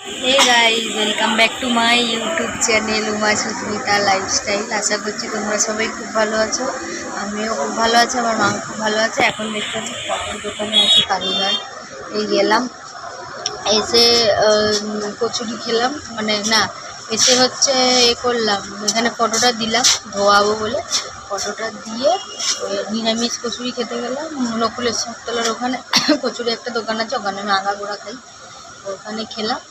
Hey guys, welcome back to my YouTube channel Uma Susmita lifestyle. আশা করছি তোমরা সবাই খুব ভালো আছো, আমিও খুব ভালো আছি, আমার মা খুব ভালো আছে। এখন দেখতে পাচ্ছি ফটোর দোকানে আছি কালীঘাট। এই গেলাম, এসে কচুরি খেলাম, মানে না এসে হচ্ছে করলাম, এখানে ফটোটা দিলাম ধোয়াবো বলে। ফটোটা দিয়ে নিরামিষ কচুরি খেতে গেলাম নকুলের সবতলার ওখানে। কচুরি একটা দোকান আছে, ওখানে আমি আগাগোড়া খাই, ওখানে খেলাম।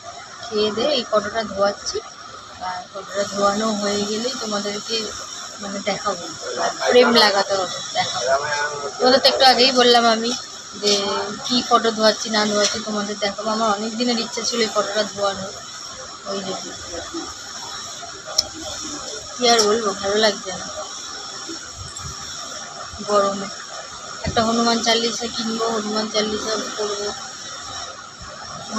খেয়ে দিয়ে এই ফটোটা ধোয়াচ্ছি, আর ফটোটা ধোয়ানো হয়ে গেলেই তোমাদেরকে মানে দেখাবো, ফ্রেম লাগাতে হবে, দেখাবো। তোমাদের তো একটু আগেই বললাম আমি যে কী ফটো ধোয়াচ্ছি না ধোয়াচ্ছি তোমাদের দেখাবো। আমার অনেক দিনের ইচ্ছা ছিল এই ফটোটা ধোয়ানোর, ওই জন্য। কী আর বলবো, ভালো লাগছে না গরমে। একটা হনুমান চালিসা কিনবো, হনুমান চালিসা পড়বো।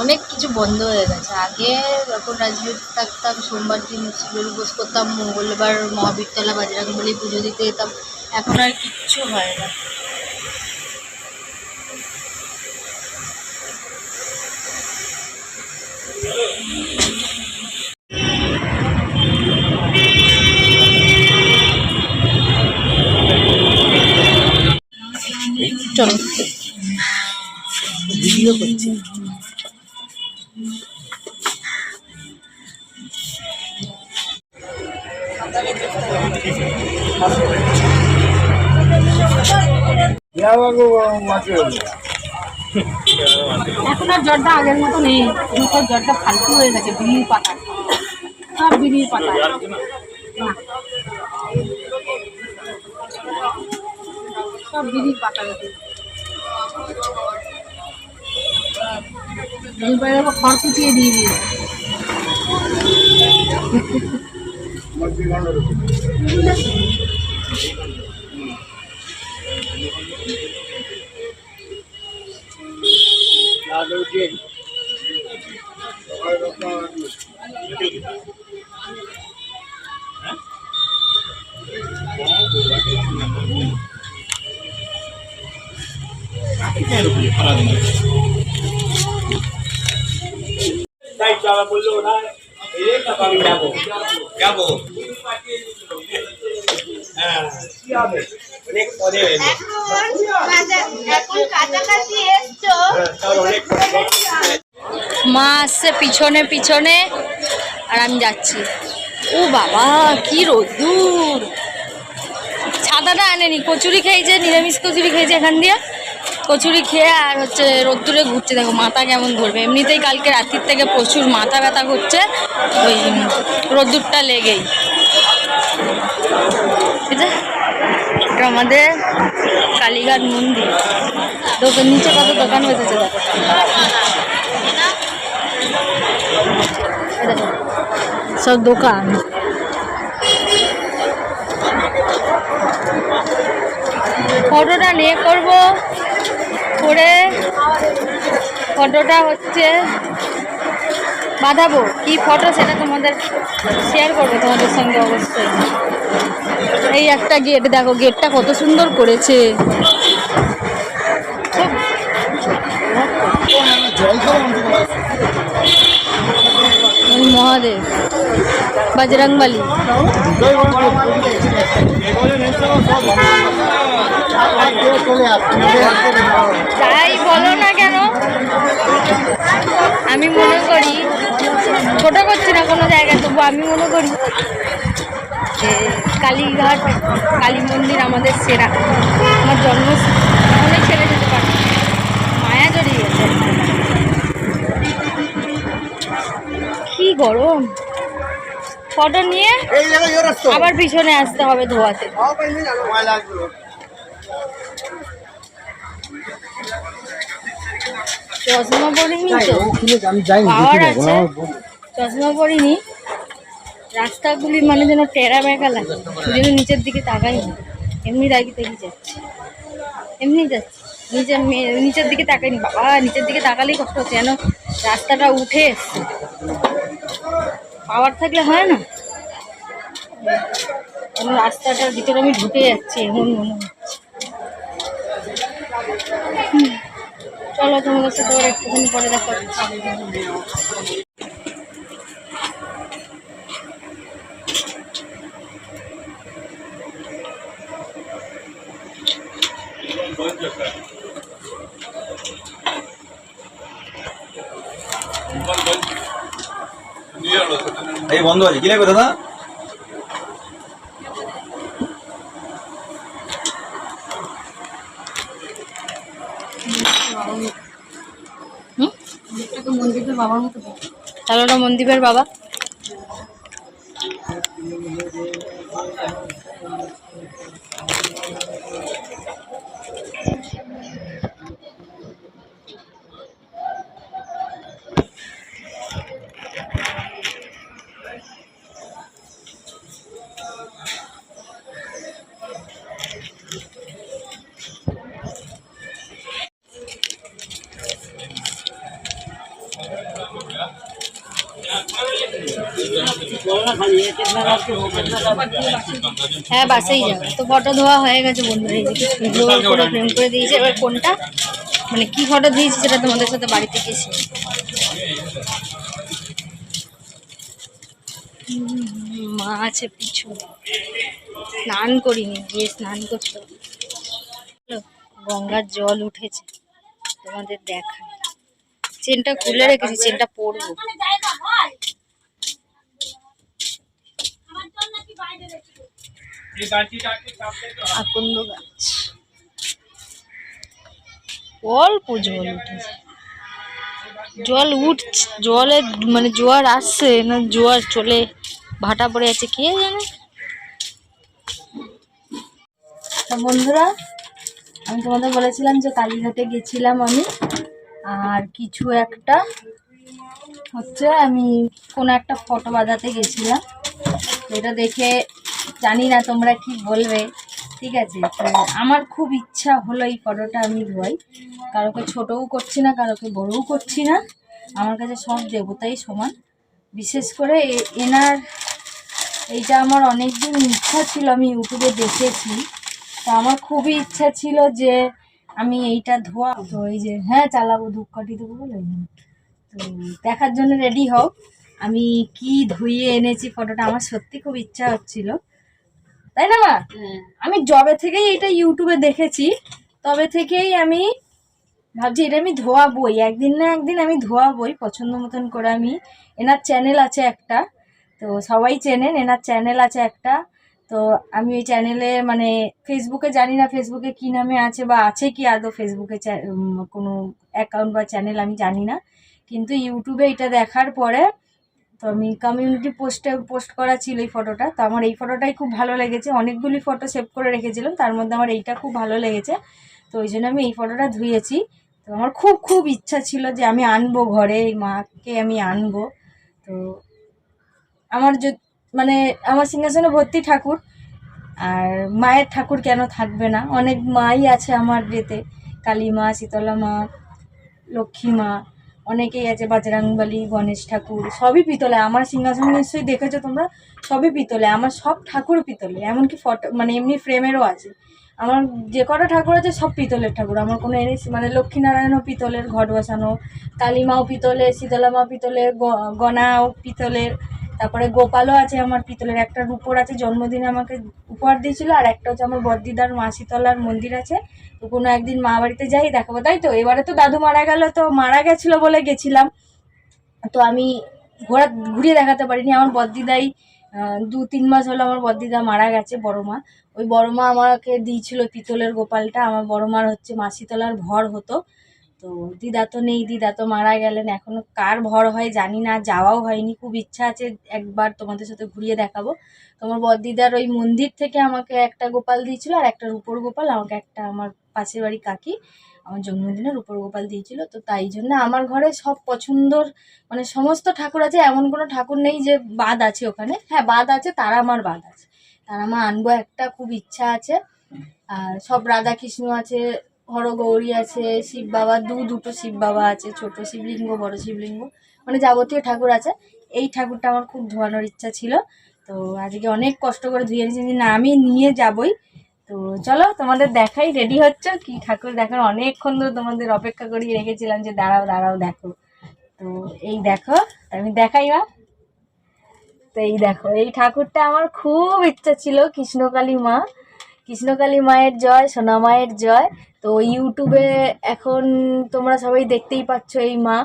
অনেক কিছু বন্ধ হয়ে গেছে। আগে যখন রাজবীর থাকতাম সোমবার দিন শিবের উপোস করতাম, মঙ্গলবার মহাবীরতলা বাজরংবলী পুজো দিতে যেতাম, এখন আর কিচ্ছু হয় না। চলো ভিডিও করছি। এখন আর জ্বরটা আগের মতো নেই, এখন জ্বরটা ফালতু হয়ে গেছে। বিড়ির পাতা, সব বিড়ির পাতা, সব বিড়ির পাতা। খড় কুচিয়ে দিয়ে দিয়েছে। মা আসছে পিছনে পিছনে, আর আমি যাচ্ছি। ও বাবা কি রোদ্দুর! ছাতাটা আনেনি, কচুরি খেয়েছে, নিরামিষ কচুরি খেয়েছে এখান দিয়ে। কচুরি খেয়ে আর হচ্ছে রোদ্দুরে ঘুরছে। দেখো মাথা কেমন ধরবে, এমনিতেই কালকে রাত্রির থেকে প্রচুর মাথা ব্যথা করছে ওই রোদ্দুরটা লেগেই। এটা আমাদের কালীঘাট মন্দির। দোকান নিচে কত দোকান বেঁধেছে দেখো, সব দোকান। ফটোটা নিয়ে করবো, করে ফটোটা হচ্ছে বাঁধাবো। কি ফটো সেটা তোমাদের শেয়ার করবো তোমাদের সঙ্গে অবশ্যই। এই একটা গেট দেখো, গেটটা কত সুন্দর করেছে। মহাদেব বজরংবলী। যাই বলো না কেন, আমি মনে করি, ছোট করছি না কোনো জায়গায়, তবু আমি মনে করি যে কালীঘাট কালী মন্দির আমাদের সেরা। আমার জন্ম অনেক ছেড়ে যেতে পারে, মায়া জড়িয়ে গেছে। কি গরম! ফটো নিয়ে আবার পিছনে আসতে হবে ধোয়াতে। চশমা পরিনি তো, পাওয়ার আছে, চশমা পরিনি। রাস্তাগুলি মানে যেন টেরা বেঁকা লাগে, যেন নিচের দিকে তাকাই না। এমনি দাঁড়িয়ে যাচ্ছে, এমনি যাচ্ছে, নিচের দিকে তাকাইনি। বাবা নিচের দিকে তাকালেই কষ্ট হচ্ছে, যেন রাস্তাটা উঠে এসছে। পাওয়ার থাকলে হয় না, যেন রাস্তাটার ভিতরে আমি ঢুকে যাচ্ছি এমন মনে হচ্ছে। চলো তোমাদের সাথে একটুখানি পরে দেখা হচ্ছে। এই বন্ধ আছে কি লাগবে দাদা? বাবার মতো তাহলে ওটা মনদীপের বাবা। হ্যাঁ বাসেই যাবে তো। ফটো ধোয়া হয়ে গেছে বন্ধুরা, এই যে ভিডিও করে ফ্রেম করে দিয়েছে। এবার কোনটা মানে কি ফটো দিয়েছি সেটা তোমাদের সাথে বাড়ি থেকে এসে মা আছে পিছু। স্নান করিনি, গিয়ে স্নান করতে হবে। গঙ্গার জল উঠেছে, তোমাদের দেখায়। চেনটা খুলে রেখেছি, চেনটা পরবো। আকন্দ গাছ, অল্প জল উঠেছে। জল উঠছে, জলে মানে জোয়ার আসছে না জোয়ার চলে ভাটা পড়ে যাচ্ছে কে জানে। বন্ধুরা আমি তোমাদের বলেছিলাম যে কালীঘাটে গেছিলাম আমি, আর কিছু একটা হচ্ছে আমি কোনো একটা ফটো বাঁধাতে গেছিলাম। এটা দেখে জানি না তোমরা কি বলবে, ঠিক আছে। তো আমার খুব ইচ্ছা হলো এই ফটোটা আমি ধোয়াই। কারোকে ছোটও করছি না, কারোকে বড়ও করছি না, আমার কাছে সব দেবতাই সমান। বিশেষ করে এনার এইটা আমার অনেক দিন ইচ্ছা ছিল, আমি ইউটিউবে দেখেছি। তো আমার খুবই ইচ্ছা ছিল যে আমি এইটা ধোয়া। তো এই যে হ্যাঁ চালাবো, ধূপকাঠি দেবো বলে। তো দেখার জন্য রেডি হও আমি কি ধুইয়ে এনেছি ফটোটা। আমার সত্যি খুব ইচ্ছা হচ্ছিল, তাই না মা? আমি যবে থেকেই এটা ইউটিউবে দেখেছি তবে থেকেই আমি ভাবছি এটা আমি ধোয়াবই, একদিন না একদিন আমি ধোয়াবই পছন্দ মতন করে। আমি এনার চ্যানেল আছে একটা, তো সবাই চেনেন, এনার চ্যানেল আছে একটা। তো আমি ওই চ্যানেলে মানে ফেসবুকে জানি না ফেসবুকে কি নামে আছে বা আছে কি আদৌ ফেসবুকে কোনো অ্যাকাউন্ট বা চ্যানেল আমি জানি না, কিন্তু ইউটিউবে এটা দেখার পরে তো আমি কমিউনিটি পোস্ট করা ছিল এই ফটোটা। তো আমার এই ফটোটাই খুব ভালো লেগেছে, অনেকগুলি ফটো সেভ করে রেখেছিলাম, তার মধ্যে আমার এইটা খুব ভালো লেগেছে। তো ওই জন্য আমি এই ফটোটা ধুয়েছি। তো আমার খুব খুব ইচ্ছা ছিল যে আমি আনবো ঘরে, এই মাকে আমি আনবো। তো আমার মানে আমার সিংহাসনে ভর্তি ঠাকুর, আর মায়ের ঠাকুর কেন থাকবে না, অনেক মাই আছে আমার যেতে, কালী মা, শীতলা মা, লক্ষ্মী মা, অনেকেই আছে, বজরংবলী, গণেশ ঠাকুর, সবই পিতলে। আমার সিংহাসন নিশ্চয়ই দেখেছো তোমরা, সবই পিতলে। আমার সব ঠাকুর পিতলে, এমনকি ফটো মানে এমনি ফ্রেমেরও আছে। আমার যে কটা ঠাকুর আছে সব পিতলের ঠাকুর। আমার কোনো মানে লক্ষ্মীনারায়ণও পিতলের ঘট বসানো, কালী মাও পিতলে, শীতলা মা পিতলের, গণাও পিতলের, তারপরে গোপালও আছে আমার পিতলের। একটা রূপোর আছে, জন্মদিনে আমাকে উপহার দিয়েছিল, আর একটা হচ্ছে আমার বদ্দিদার মা শীতলার মন্দির আছে। তো কোনো একদিন মা বাড়িতে যাই দেখাবো, তাই তো। এবারে তো দাদু মারা গেল, তো মারা গেছিলো বলে গেছিলাম, তো আমি ঘুরিয়ে দেখাতে পারিনি। আমার বদ্দিদাই 2-3 মাস হলো আমার বদ্দিদা মারা গেছে, বড় মা। ওই বড় মা আমাকে দিয়েছিল পিতলের গোপালটা। আমার বড় মার হচ্ছে মা শীতলার ভর হতো। তো দিদা তো নেই, দিদা তো মারা গেলেন, এখনো কার ভর হয় জানি না, যাওয়াও হয়নি। খুব ইচ্ছা আছে একবার তোমাদের সাথে ঘুরিয়ে দেখাবো। তোমার বদ্দিদার ওই মন্দির থেকে আমাকে একটা গোপাল দিয়েছিল, আর একটা রূপোর গোপাল আমাকে একটা আমার পাশের বাড়ি কাকি আমার জন্মদিনে রূপোর গোপাল দিয়েছিল। তো তাই জন্য আমার ঘরে সব পছন্দর মানে সমস্ত ঠাকুর আছে, এমন কোনো ঠাকুর নেই যে বাদ আছে ওখানে। হ্যাঁ বাদ আছে, তারা আমার বাদ আছে, তারা মা আনবো একটা, খুব ইচ্ছা আছে। আর সব রাধা কৃষ্ণ আছে, হরগৌরী আছে, শিব বাবা, দুটো শিব বাবা আছে, ছোট শিবলিঙ্গ, বড় শিবলিঙ্গ, মানে যাবতীয় ঠাকুর আছে। এই ঠাকুরটা আমার খুব ধোয়ানোর ইচ্ছা ছিল, তো আজকে অনেক কষ্ট করে ধুয়ে এনেছি, না আমি নিয়ে যাবই। তো চলো তোমাদের দেখাই, রেডি হচ্ছ কি ঠাকুর দেখার অনেকক্ষণ ধরে তোমাদের অপেক্ষা করিয়ে রেখেছিলাম যে দাঁড়াও দাঁড়াও দেখো। তো এই দেখো, আমি দেখাই না। তো এই দেখো, এই ঠাকুরটা আমার খুব ইচ্ছা ছিল, কৃষ্ণকালী মা। কৃষ্ণকালী মায়ের জয়, সোনা মায়ের জয়। তো ইউটিউবে এখন তোমরা সবাই দেখতেই পাচ্ছ, এই মা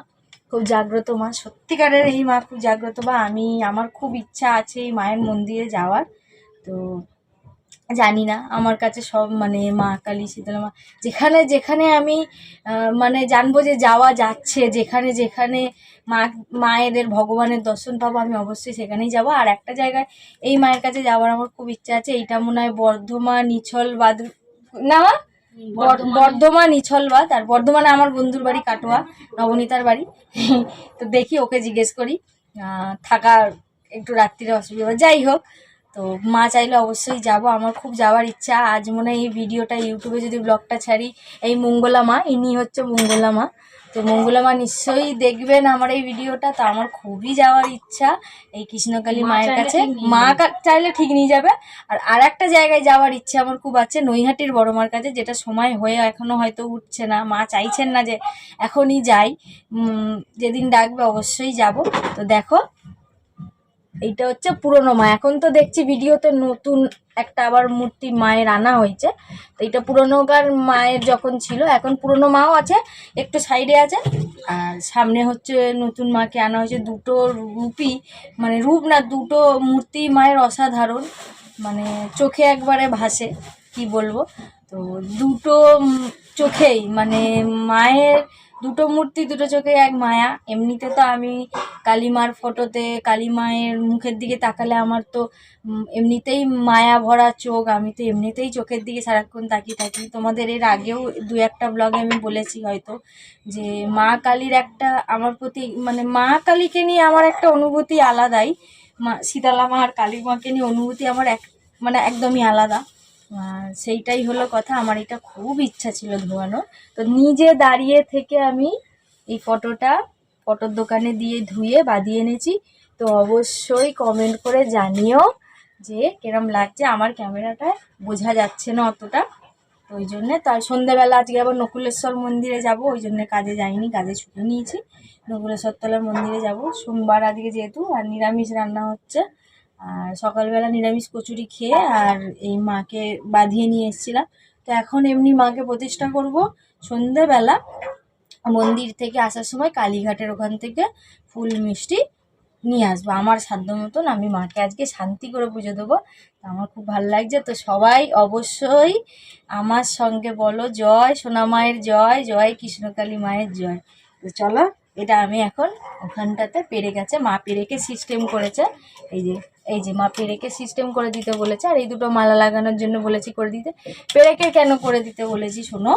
খুব জাগ্রত মা, সত্যিকারের এই মা খুব জাগ্রত মা। আমার খুব ইচ্ছা আছে এই মায়ের মন্দিরে যাওয়ার। তো জানি না, আমার কাছে সব মানে মা কালী, শীতলা মা, যেখানে যেখানে আমি মানে জানবো যে যাওয়া যাচ্ছে, যেখানে যেখানে মা মায়েদের ভগবানের দর্শন পাবো, আমি অবশ্যই সেখানেই যাব। আর একটা জায়গায় এই মায়ের কাছে যাওয়ার আমার খুব ইচ্ছা আছে, এইটা মনে হয় বর্ধমান ইছলবাদ, না মা? বর্ধমান ইছলবাদ। আর বর্ধমানে আমার বন্ধুর বাড়ি কাটোয়া, নবনীতার বাড়ি। তো দেখি, ওকে জিজ্ঞেস করি, থাকার একটু রাত্রিরে অসুবিধা, যাই হোক। তো মা চাইলে অবশ্যই যাব, আমার খুব যাওয়ার ইচ্ছা। আজ মনে হয় এই ভিডিওটা ইউটিউবে যদি ব্লগটা ছাড়ি, এই মঙ্গলা মা, ইনি হচ্ছে মঙ্গলা মা। তো মঙ্গলা মা নিশ্চয়ই দেখবেন আমার এই ভিডিওটা। তো আমার খুবই যাওয়ার ইচ্ছা এই কৃষ্ণকালী মায়ের কাছে। মা চাইলে ঠিক নিয়ে যাবে। আর একটা জায়গায় যাওয়ার ইচ্ছা আমার খুব আছে, নৈহাটির বড় মার কাছে, যেটা সময় হয়ে এখনও হয়তো উঠছে না। মা চাইছেন না যে এখনই যাই, যেদিন ডাকবে অবশ্যই যাব। তো দেখো, এইটা হচ্ছে পুরনো মা। এখন তো দেখছি ভিডিওতে নতুন একটা আবার মূর্তি মায়ের আনা হয়েছে। তো এটা পুরনোকার মায়ের যখন ছিল, এখন পুরনো মাও আছে, একটু সাইডে আছে। আর সামনে হচ্ছে নতুন মাকে আনা হয়েছে। দুটো রূপই, মানে রূপ না, দুটো মূর্তি মায়ের অসাধারণ, মানে চোখে একবারে ভাসে, কি বলবো। তো দুটো চোখেই মানে মায়ের দুটো মূর্তি, দুটো চোখে এক মায়া। এমনিতে তো আমি কালী মার ফটোতে, কালী মায়ের মুখের দিকে তাকালে আমার তো এমনিতেই মায়া ভরা চোখ, আমি তো এমনিতেই চোখের দিকে সারাক্ষণ তাকিয়ে থাকি। তোমাদের এর আগেও দু একটা ব্লগে আমি বলেছি হয়তো, যে মা কালীর একটা আমার প্রতি, মানে মা কালীকে নিয়ে আমার একটা অনুভূতি আলাদাই। মা শীতলা মা আর কালী মাকে নিয়ে অনুভূতি আমার মানে একদমই আলাদা। সেইটাই হলো কথা। আমার এটা খুব ইচ্ছা ছিল ধোয়ানোর। তো নিজে দাঁড়িয়ে থেকে আমি এই ফটোর দোকানে দিয়ে ধুয়ে বাঁধিয়ে এনেছি। তো অবশ্যই কমেন্ট করে জানিও যে কিরম লাগছে। আমার ক্যামেরাটায় বোঝা যাচ্ছে না অতটা, তো ওই জন্যে। তো আর সন্ধ্যেবেলা আজকে আবার নকুলেশ্বর মন্দিরে যাব, ওই জন্যে কাজে যাইনি, কাজে ছুটি নিয়েছি। নকুলেশ্বর তলার মন্দিরে যাব সোমবার আজকে যেহেতু, আর নিরামিষ রান্না হচ্ছে। আর সকালবেলা নিরামিষ কচুরি খেয়ে আর এই মাকে বাঁধিয়ে নিয়ে এসেছিলাম। তো এখন এমনি মাকে প্রতিষ্ঠা করব সন্ধ্যেবেলা। মন্দির থেকে আসার সময় কালীঘাটের ওখান থেকে ফুল মিষ্টি নিয়ে আসবো আমার সাধ্য মতন। আমি মাকে আজকে শান্তি করে পুজো দেবো। তো আমার খুব ভালো লাগছে। তো সবাই অবশ্যই আমার সঙ্গে বলো, জয় সোনা মায়ের জয়, জয় কৃষ্ণকালী মায়ের জয়। তো চলো, এটা আমি এখন ওখানটাতে পেরে গেছে, মা পেরেকে সিস্টেম করেছে। এই যে মা পেরেকে সিস্টেম করে দিতে বলেছে। আর এই দুটো মালা লাগানোর জন্য বলেছি করে দিতে। পেরেকে কেন করে দিতে বলেছি শোনো,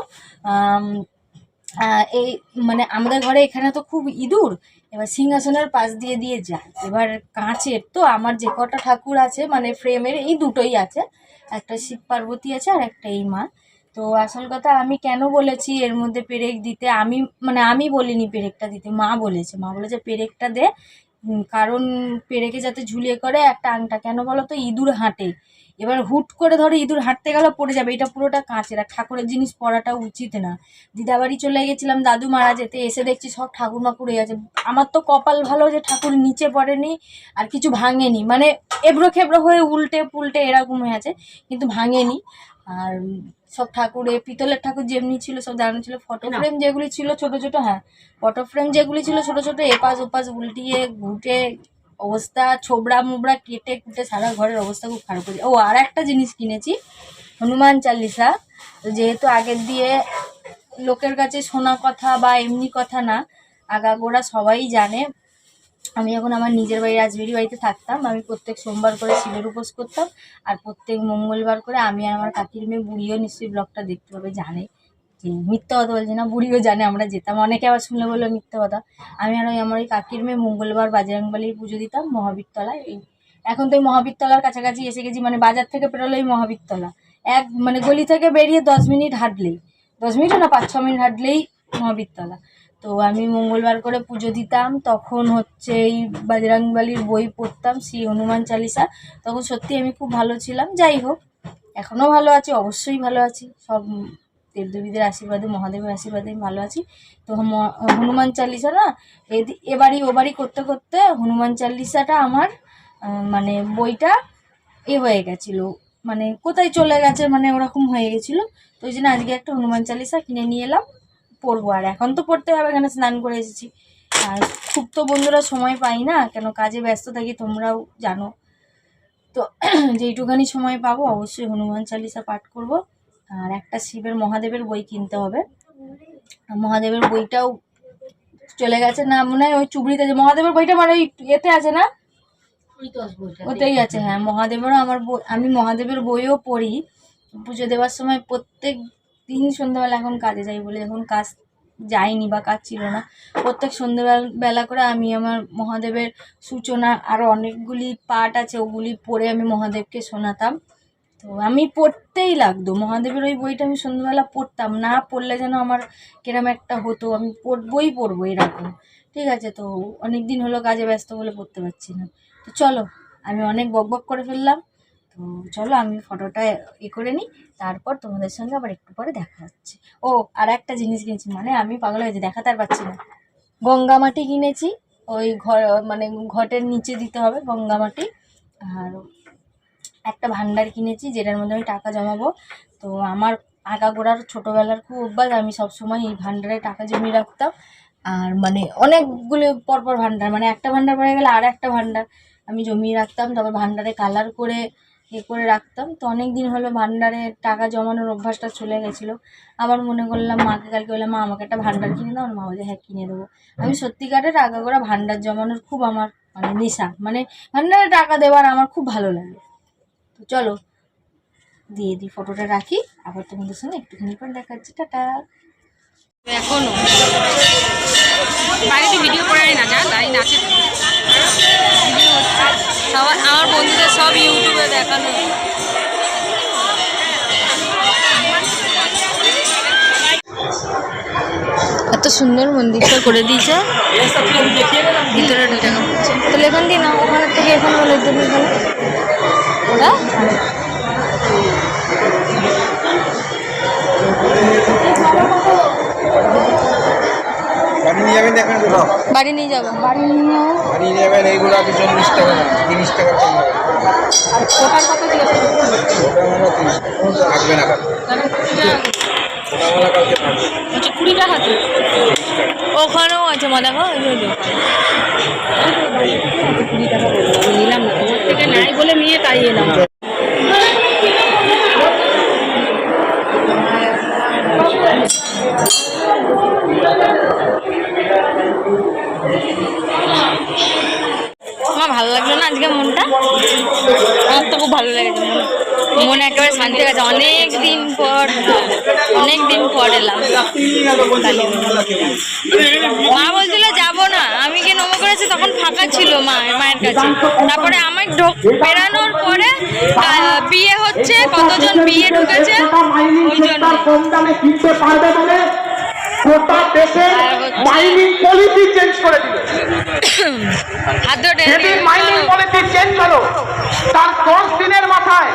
এই মানে আমাদের ঘরে এখানে তো খুব ইঁদুর, এবার সিংহাসনের পাশ দিয়ে দিয়ে যায়। এবার কাঁচের তো আমার যে কটা ঠাকুর আছে, মানে ফ্রেমের, এই দুটোই আছে, একটা শিব পার্বতী আছে আর একটা এই মা। তো আসল কথা আমি কেন বলেছি এর মধ্যে পেরেক দিতে, আমি বলিনি পেরেকটা দিতে, মা বলেছে পেরেকটা দে, কারণ পেরেকে যাতে ঝুলিয়ে করে একটা আংটা। কেন বলো তো, ইঁদুর হাঁটে, এবার হুট করে ধরো ইঁদুর হাঁটতে গেল পড়ে যাবে। এটা পুরোটা কাঁচের, আর ঠাকুরের জিনিস পরাটা উচিত না। দিদাবাড়ি চলে গেছিলাম দাদু মারা যেতে, এসে দেখছি সব ঠাকুর মাকুর হয়ে আছে। আমার তো কপাল ভালো যে ঠাকুর নিচে পড়েনি আর কিছু ভাঙেনি, মানে এবড়ো খেবড়ো হয়ে উল্টে পুল্টে এরকম হয়ে আছে, কিন্তু ভাঙেনি। আর সব ঠাকুর, পিতলের ঠাকুর যেমনি ছিল সব দাঁড়ানো ছিল। ফটো ফ্রেম যেগুলি ছিল ছোট ছোট, হ্যাঁ ফটো ফ্রেম যেগুলি ছিল ছোট ছোট, এপাশ ওপাশ উল্টিয়ে ঘুটে অবস্থা, ছোবড়া মুবড়া কেটে কুটে সারা ঘরের অবস্থা খুব খারাপ করেছে। ও আর একটা জিনিস কিনেছি, হনুমান চালিসা। তো যেহেতু আগের দিয়ে লোকের কাছে শোনা কথা বা এমনি কথা না, আগাগোড়া সবাই জানে, আমি যখন আমার নিজের বাড়ি রাজবাড়ি বাড়িতে থাকতাম, আমি প্রত্যেক সোমবার করে শিবের উপোস করতাম। আর প্রত্যেক মঙ্গলবার করে আমি আর আমার কাকির মেয়ে বুড়িও নিশ্চয়ই ব্লগটা দেখতে পাবে, জানে যে মিথ্যা কথা বলছি না, বুড়িও জানে আমরা যেতাম। অনেকে আবার শুনলে বললো মিথ্যা কথা। আমি আর আমার ওই কাকির মেয়ে মঙ্গলবার বাজরংবলীর পুজো দিতাম মহাবীরতলায়। এখন তো এই মহাবীরতলার কাছাকাছি এসে গেছি, মানে বাজার থেকে পেরোলেই মহাবীরতলা, মানে গলি থেকে বেরিয়ে 10 মিনিট হাঁটলেই, 10 মিনিটও না 5-6 মিনিট হাঁটলেই মহাবীরতলা। তো আমি মঙ্গলবার করে পুজো দিতাম, তখন হচ্ছে এই বজরংবলীর বই পড়তাম, শ্রী হনুমান চালিসা। তখন সত্যি আমি খুব ভালো ছিলাম। যাই হোক, এখনও ভালো আছি, অবশ্যই ভালো আছি, সব দেবদেবীদের আশীর্বাদে, মহাদেবের আশীর্বাদে আমি ভালো আছি। তো হনুমান চালিসা না, এবারই ওবারই করতে করতে হনুমান চালিসাটা আমার মানে বইটা হয়ে গেছিলো, মানে কোথায় চলে গেছে, মানে ওরকম হয়ে গেছিলো। তো ওই জন্য আজকে একটা হনুমান চালিসা কিনে নিয়ে এলাম, পড়বো। আর এখন তো পড়তে হবে, এখানে স্নান করে এসেছি। আর খুব তো বন্ধুরা সময় পাই না, কেন কাজে ব্যস্ত থাকি, তোমরাও জানো। তো যেইটুখানি সময় পাবো অবশ্যই হনুমান চালিসা পাঠ করব। আর একটা শিবের মহাদেবের বই কিনতে হবে। মহাদেবের বইটাও চলে গেছে না, মনে হয় ওই চুবড়িতে। যে মহাদেবের বইটা মানে ওই এতে আছে না, ওতেই আছে। হ্যাঁ, মহাদেবেরও আমার বই, আমি মহাদেবের বইও পড়ি পুজো দেওয়ার সময়। প্রত্যেক দিন সন্ধ্যাবেলা, এখন কাজে যাই বলে এখন কাজ যাইনি বা কাজ ছিল না, প্রত্যেক সন্ধ্যেবেলা করে আমি আমার মহাদেবের সূচনা আরও অনেকগুলি পাঠ আছে, ওগুলি পড়ে আমি মহাদেবকে শোনাতাম। তো আমি পড়তেই লাগতো মহাদেবের ওই বইটা, আমি সন্ধ্যাবেলা পড়তাম, না পড়লে যেন আমার কিরম একটা হতো, আমি পড়বো এরকম। ঠিক আছে, তো অনেক দিন হলো কাজে ব্যস্ত বলে পড়তে পারছি না। তো চলো, আমি অনেক বকবক করে ফেললাম, তো চলো আমি ফটোটা করে নিই, তারপর তোমাদের সঙ্গে আবার একটু পরে দেখা হচ্ছে। ও, আর একটা জিনিস কিনেছি, মানে আমি পাগল হয়েছি, দেখাতে আর পারছি না। গঙ্গা মাটি কিনেছি, ওই মানে ঘটের নিচে দিতে হবে গঙ্গা মাটি। আর একটা ভান্ডার কিনেছি, যেটার মধ্যে আমি টাকা জমাবো। তো আমার আগাগোড়ার ছোটোবেলার খুব অভ্যাস, আমি সবসময় এই ভান্ডারে টাকা জমিয়ে রাখতাম। আর মানে অনেকগুলো পরপর ভান্ডার, মানে একটা ভান্ডার পড়ে গেলে আর একটা ভান্ডার আমি জমিয়ে রাখতাম, তারপর ভান্ডারে কালার করে করে রাখতাম। তো অনেক দিন হলো ভান্ডারে টাকা জমানোর অভ্যাসটা চলে গেছিলো। আবার মনে করলাম মাকে কালকে বললাম, মা আমাকে একটা ভান্ডার কিনে দাও। মা বলছে হ্যাঁ কিনে দেবো। আমি সত্যিকারের আগাগোড়া ভান্ডার জমানোর খুব আমার মানে নেশা, মানে ভান্ডারে টাকা দেওয়ার আমার খুব ভালো লাগে। তো চলো দিয়ে দিই, ফটোটা রাখি, আবার তোমাদের সঙ্গে একটুখানি পর দেখাচ্ছি। টাটা। এখনো বাড়িতে ভিডিও করে না, যা তাই নাচে ভিডিও হচ্ছে, সবাই আমার বন্ধুদের সব ইউটিউবে দেখানো। এত সুন্দর মন্দিরটা করে দিয়েছে, ভিতরে ঢুকে তাহলে এখান দিয়ে না, ওখানের থেকে এখন বলে দেবে ওরা। বাড়ি নিয়ে যাবেন, দেখেন তো সব বাড়ি নিয়ে যাবো, বাড়ি নিয়ে যাবেন। এইগুলো আছে 40 টাকা, 30 টাকা কম হবে। আর ওটার কথা জিজ্ঞাসা করবো। ওটা আমরা 30 টাকা থাকবে না, ওটাওয়ালা কালকে থাকবে। হচ্ছে 20 টাকা তো ওখানেও আছে, মা দেখো 20 টাকা বললো, আমি নিলাম না, তোমার থেকে নাই বলে নিয়ে তাই এলাম। আমার ভালো লাগলো না আজকে মনটা, আমার তো খুব ভালো লেগেছে, মনে একেবারে শান্তি গেছে। অনেক দিন পর এলাম। মা বলছিল যাবো না, আমি গিয়ে নমো করেছি, তখন ফাঁকা ছিল মায়ের কাছে। তারপরে আমার বেরানোর পরে বিয়ে হচ্ছে, কতজন বিয়ে ঢুকেছে, ওই জন্য গোটা দেশে মাইনিং পলিসি চেঞ্জ করে দিল। যেদিন মাইনিং পলিসি চেঞ্জ হলো তার 10 দিনের মাথায়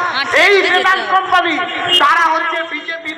এই রেবান কোম্পানি, তারা হচ্ছে বিজেপি